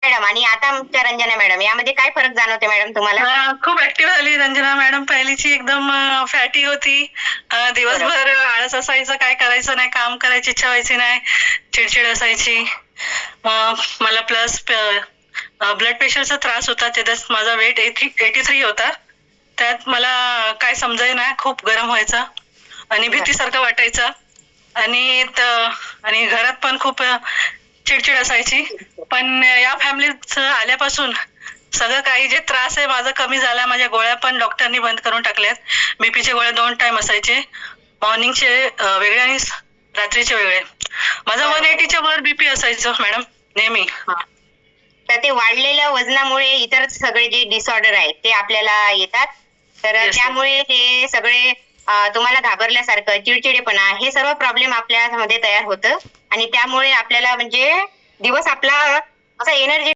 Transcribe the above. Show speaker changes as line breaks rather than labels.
Madam आणि आताच्या Ranjana madam यामध्ये काय फरक जाणवते मॅडम तुम्हाला?
खूप ऍक्टिव्ह झाली रंजना मॅडम. पहिलीची एकदम फॅटी होती. दिवसभर आळस असायचं, काय करायचं नाही, काम करायची इच्छा व्हायची नाही, चिडचिड असायची. मला प्लस ब्लड प्रेशरचा त्रास होता. त्याच्यात माझा वेट 83 होता. त्यात मला काय समजायला नाही, खूप गरम व्हायचं आणि भीतीसारखं वाटायचं आणि घरात पण खूप चिडचिड असायची. पण या फॅमिलीत आल्यापासून सगळं काही जे त्रास आहे माझा कमी झाला. माझ्या गोळ्या पण डॉक्टरनी बंद करून टाकल्यात. बीपीच्या गोळ्या 2 टाइम असायचे, मॉर्निंगचे वेगळे आणि रात्रीचे वेगळे. माझा 180च्या वर बीपी असायचं मॅडम नेहमी.
तर ते वाढलेल्या वजनामुळे इतर सगळे जे डिसऑर्डर आहेत ते आपल्याला येतात. तर त्यामुळे हे सगळे तुम्हाला घाबरल्यासारखं, चिडचिडेपणा, हे सर्व प्रॉब्लेम आपल्यामध्ये तयार होतं आणि त्यामुळे आपल्याला म्हणजे दिवस आपला असा एनर्जी